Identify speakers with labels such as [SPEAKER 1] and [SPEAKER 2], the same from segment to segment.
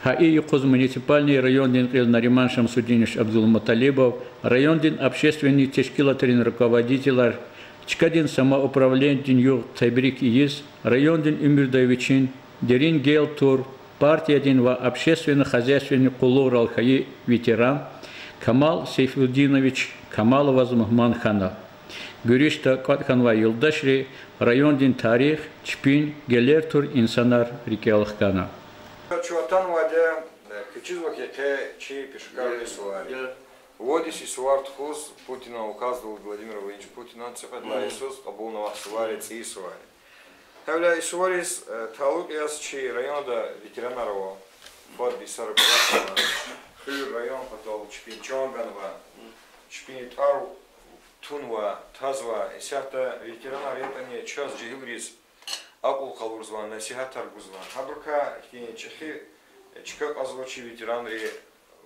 [SPEAKER 1] ХАИ Юкуз муниципальный районный Нариман Шамсудинович Абдулмуталибов, районный общественный тешкилаторин руководитель, Чкадин самоуправление Юг Тайбрик Иис, районный Умирдовичин, Дерин Гейлтур, партия ва общественно-хозяйственный кулур Алхаи ветеран, Камал Сейфудинович Камалов Махман Хана. Гюришта Катханва Юлдашри, районный тарих, Чпин, Гелертур, Инсанар, Рикелхкана.
[SPEAKER 2] Чуватан вадя, кичизвак яке чи пешкарный суари. Водис и суар тхуз Путина указывал Владимир Владимирович Путина, цепетла Иисус, обулного суарец и суари. Хавля и суарис талук яс чи районда ветеранарова, под бисар Кулакана, хыр район потом Чпин Чонганва, Чпин Тару, Тунва, Тазва, и сята ветеранар это не час джигурис. Акул халурзван, насихат таргузван. Хабрака чехи чкак озвучи ветеранри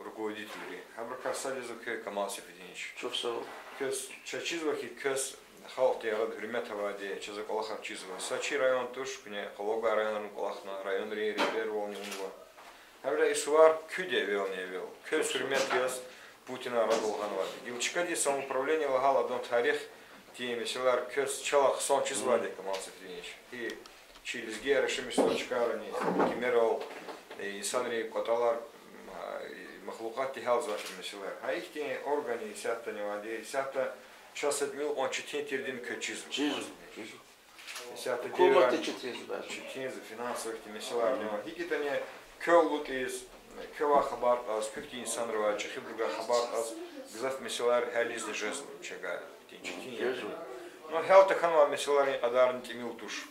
[SPEAKER 2] руководители. Хабрака сализуке Камал Сейфудинович.
[SPEAKER 3] Чувствовал.
[SPEAKER 2] Кес чачизвахи кес халт ярад гриметаваде чазак Аллахар чизва. Сачи район туш кне халога район Аллахна район ри рибер волни унва. Хабра исуар кюде велне вел. Кес гримет яс Путина радулганваде. Гилчкади самоуправление лагал одон тарих. Теми селар кес чалах сон чизваде Камал Сейфудинович. И через гера шемисточкарани кемерол и санри коталар махлукат тихал зашем селар. А их те органы сята не воде, сята час отмил он четверть качизм. Сята деревянный четверть финансовых теми селар. Хикита не кёлут из кёва хабар аз пюктин санрова чехибруга хабар аз гзаф меселар хализ дежезм чага. Но хелта ханва меселари адарн тимилтуш.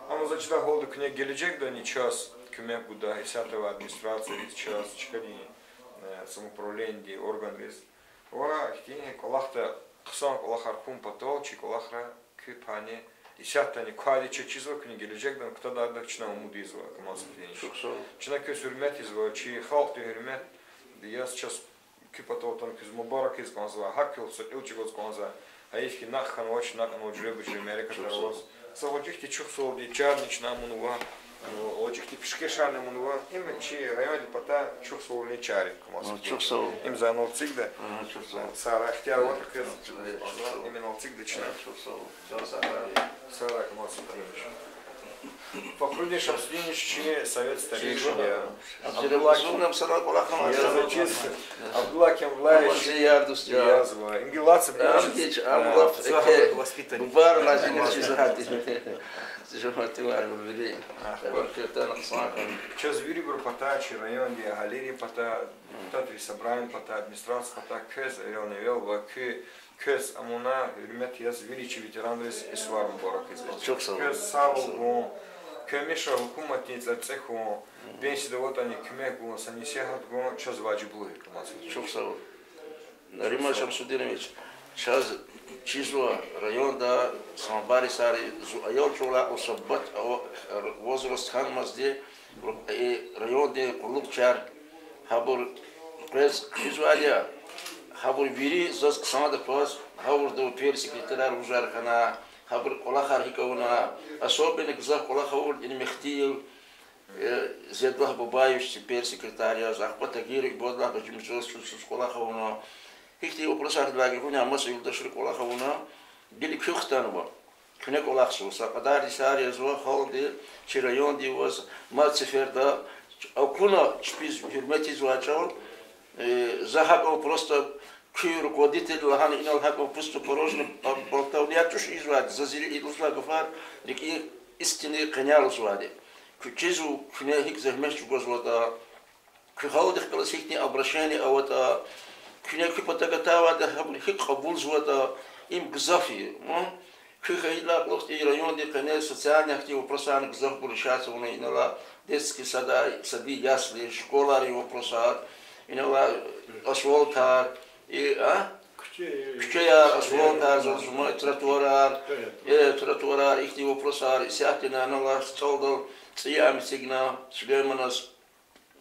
[SPEAKER 2] Ама зачта холда кне геледжек да ни час кюмек буда исятова администрация час чкади самоуправление орган рис. Ора хтине колахта ксан колахар кум патол чи колахра кюпане исята ни квади чизва кне геледжек да кто да чна умудизва Камал Сейфудинович. Чна кюс хурмет изва чи халт хурмет я сейчас кюпатол там кюс мубарак из конзва хакил со илчигос конза а если наххан очень наххан уджребу Америка дорос. Савочихти чухсол ди чарнич намунува, очихти пешкешарный мунува, им чи район пата чухсол не чари,
[SPEAKER 3] Чухсол.
[SPEAKER 2] Им за нол цигда. Сара хтя вот как именно цигда чна. Сара Камал Сейфудинович. Покрудиш Шамсудинович чи совет старейшин. Абдулла Кемлаевич язва. Ингелация
[SPEAKER 3] воспитанник. Бар лазинер чизахати.
[SPEAKER 2] Час вири группата, чи район де галерии пата, татри собрание пата, администрация пата, кез район вел ва кез амуна хурмет яз вири чи ветеран рес исварм борак из. Кез сау Кемиша хукуматница цеху бенси да вот они кмегу санисехат го час ваджиблы.
[SPEAKER 3] Чухсал. Нариман Шамсудинович час число районда самбари сари аял чула особат возраст хан мазде и районде кулукчар хабур пресс число хабур вири зас самада пас хабур до персекретарь ужархана хабр колахар хикауна особенно гзах колахаур ин мехтил зедвах бабаевич теперь секретаря захватагир и бодла почему с колахауна хикти вопросах длаги хуня маса юлдашри колахауна били кюхтанова кне колахсу сападар исария зва холди чирайон ди воз мацеферда акуна чпиз хурмети звачал захабал просто руководитель лаган инал хаков пусту порожно болтал я чуш извад зазили и лусла гафар рики истины канял зваде кучизу кне хик захмеш гозлота кхаудих классикни обращение а вот кне кипотагатава да хик кабул звата им гзафи кхайла лохти район де кне социальный актив просан гзаф буршаться у инала детский сады ясли школа его просад инала асфальта и кчеяр асфальтар зумай тротуарар их его просар сятина нала столдал сиям сигна Сулейманас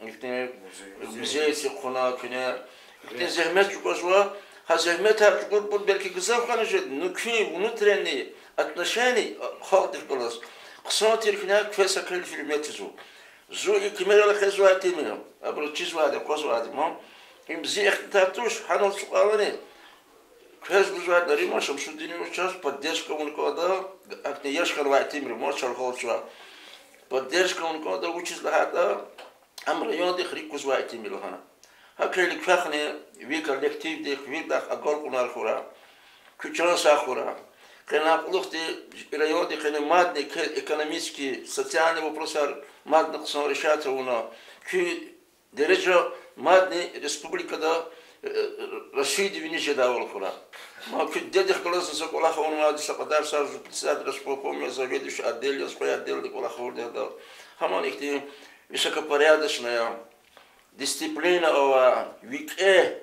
[SPEAKER 3] ихне музей сикуна кне ихне зехмет чукозва хазехмет har чукур буд belki гзав ханышет нукви внутренние отношения халдих голос ксотир кне кфеса кэль фильметизу Зу и кемерла хезвати мимо. Абро чизвади, козвади, мом. Им зех татуш, ханал сукалани. Квез бузвади, Нариман Шамсуддин час поддержка ункода, акне яшхан вати мимо, мочал холчва. Поддержка ункода учизлахата, ам район дих рикуз вати мимо хана. Hakeli kwachne wie collectief de gewindag agol kunar khura kuchana sa khura kana luchte rayon de kana madne экономически социальный вопросар madne qson решаться уна ки дереже madne республика да Россия дивиниче давал khura ма ки дедих класс за кола хун мад сaqdar сар председатель располкома заведующий отдел свой отдел de кола хун да хаман ихти высокопорядочная дисциплина ова вике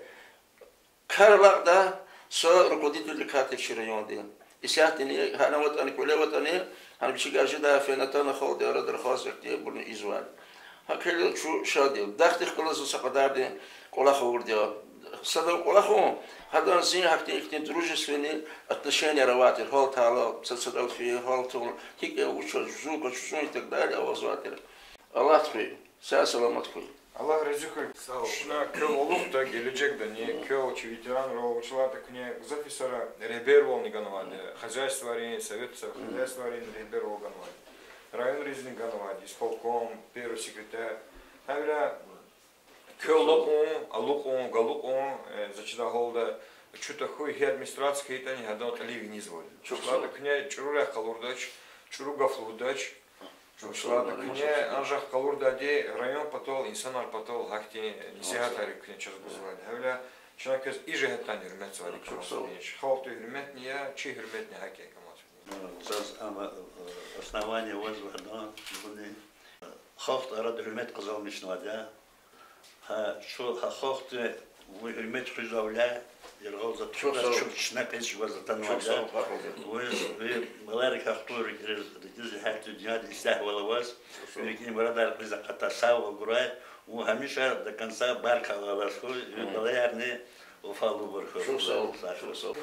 [SPEAKER 3] карвакда со руководитель катечи районда. И сятини хана вот они куле вот они бишигаржи да фенатана холде радар хасекти бурни изван. Хакел чу шади дахтих колос сaqadarde кола хурде. Сада кола ху хадан зин хакти ихти дружественные отношения раватир хол тала сасадал фи хол тул хике учу жука чужу и так далее возватир. Аллах твой, ся саламат твой.
[SPEAKER 2] Аллах разухай. Шна кел олухта геледжек да не кел чи ветеран рол учла так не зафисара ребер волни ганваде хозяйствование советца хозяйствование ребер вол ганваде район резни ганваде исполком первый секретарь авля кел лукун галукун зачида холда чута хуй администрация хейтани хадан таливи низволь учла так не чуруля калурдач чуруга флудач Шла так не анжах калурдаде район потол инсанар потол хакти нисихатари кне час бузвали. Хавля человек из иже хатани хурмет свали кшосовнич. Халты хурмет не я, чи хурмет не хаки камат.
[SPEAKER 4] Саз основание возвода буны халт арад хурмет казалмиш надя. Ха шо халты хурмет хужавля يرغب ذا شوف شناك إيش وزتان وجا وملارك أخطور رجز حتى جهاد الإسلام ولا واس لكن مراد الرزق قطع وقراء وهميشة ده كان صار بارك على رسول يبغى يعني وفالو بركة
[SPEAKER 3] شوف صو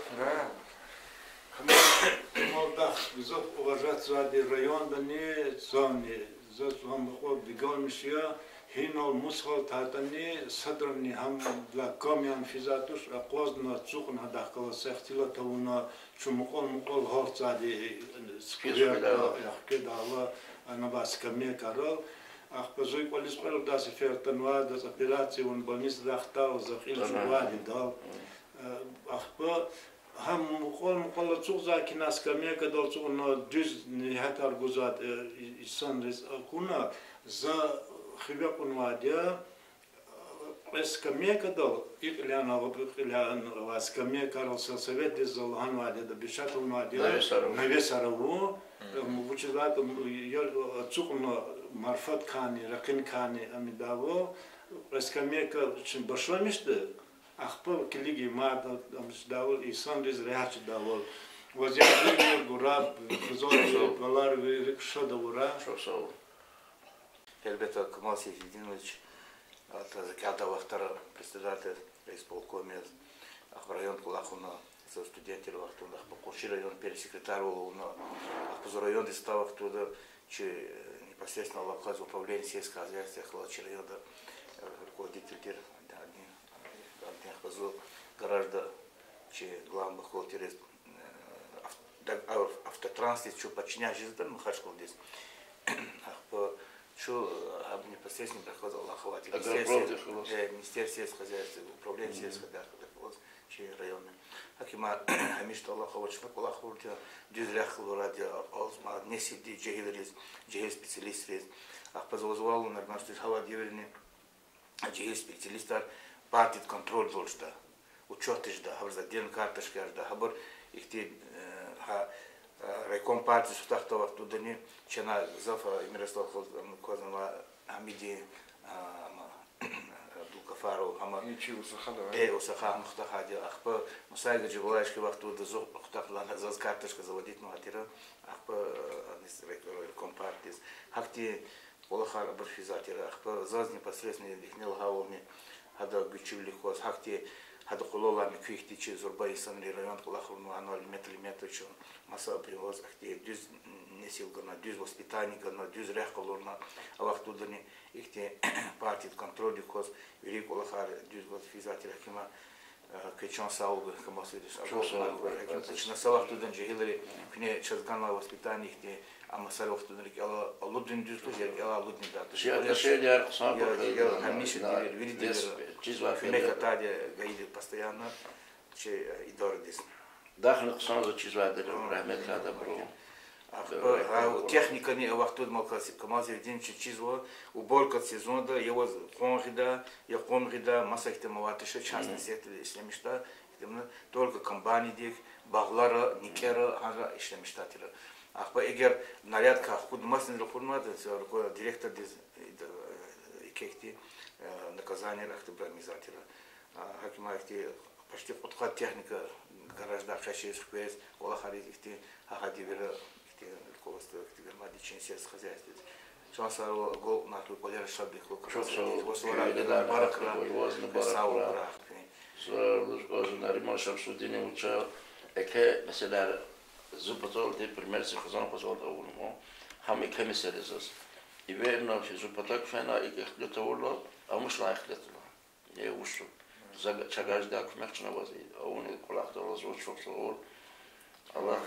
[SPEAKER 5] молдах бизов уважать свой район да не зоны за вам ход бегал мишия هینال مسخال تاتنی صدرنی هم لکامیان فیزاتوش اقوازنا چوکن هده کلا سختیلا تونا چون مقال هارت زدی سکیریا یخکی دالا انا باس کمی کارال اخ بزوی پلیس پر داس فرتنوا داس اپراسی ون بمیز دختا و زخیل جوادی دال اخ با هم مقال چوک زاکی ناس کمی کدال چوکنا جز نهایت ارگوزات ایسان رز کنا ز خبيق ونواديا اسكمية كدل إقليان إقليان واسكمية كارل سلسلة دزلهان وادي دبشات ونواديا نبيسارو مبوشلات يرتقون معرفت كاني ركن كاني أميداو اسكمية كشن برشلونش ده أخبار كليجي ما دمش داول إنسان رز ريحش داول وزيادة غراب بزور بالار ويركشة دورا
[SPEAKER 3] Эльбета Камал Сейфидинович, Закята Вахтара, председатель исполкома район Кулахуна, студентів Вахтуна, Покуши район, пересекретарь Волуна, район диставах туда, че непосредственно лапказ управления сельского хозяйства, Халачи района, руководитель один хазу гаражда, че главный холтерист автотранспорт, че подчиняющийся там Махачков здесь. Что непосредственно проходил Аллаховать Министерство сельского хозяйства, управление сельского хозяйства, районы. Акима Хамишта Аллаховать Шмак Аллаховать Дюзрях Луради Алзма Несиди Джегилерис Джегил специалист Ах позвал на наши Хава Дюрини Джегил специалист партит контроль должда учеты жда хабар ден карташки жда хабар их те райком партии сутахтова тудани чена зафа Мирослав Козанова Хамиди Абдулкафаров Хама Усаха Мухтахади Ахпа Мусайга Джибулайшки вахту да зох Мухтахлан заз карташка заводить нуатира Ахпа райком партии Хакти Олахар Барфизатира Ахпа заз непосредственно Лихнил Хавами Хада Гучивлихос Хакти
[SPEAKER 6] هذا قلولا مكويختي شيء زربا يسمى ريون كلاخر إنه أنا المتر شو مسا بريوز أختي دوز نسيل قلنا دوز وسبيتاني قلنا دوز ريح قلورنا وقت دني إختي بارتي كنترول ديكوز يريك ولا خار دوز وقت فيزاتي لكما كيشان ساوب كما سيدش أقول سواء تودن جهيلري كني شزغان وسبيتاني إختي أما سر وقت دني كلا اللودن دوز كوجر كلا اللودن دات
[SPEAKER 3] شيء يا قصاب
[SPEAKER 6] يا هميشه دير في نكتة جيدة постоянно شيء إدارة ديس
[SPEAKER 3] داخل قصان زو چیز واحد رحمت هذا برو
[SPEAKER 6] техника не вахтуд малкаси камази один чизво уборка сезонда его конрида я конрида масахте маватыша частный сектор işlemişler только комбайны дик баглара никера ага işlemişler ахба эгер нарядка худмасын рухурмады директор диз икекти наказание рахты брамизатира хакимахти почти подход техника гаражда хашиш квест ола харизихти хахадивера ихти руководство ихти гермадичин сельское хозяйство шанса гол на ту полер шабих
[SPEAKER 3] Нариман Шамсуддин учил, эке mesela zupatol de primer se khazan khazan avulmo ham эке meselesiz iverno fi zupatak fena ikhtlatawlo amush la ikhtlatlo ye ushu çagajda kmerchna vazi onu kulaqda zor çok zor Allah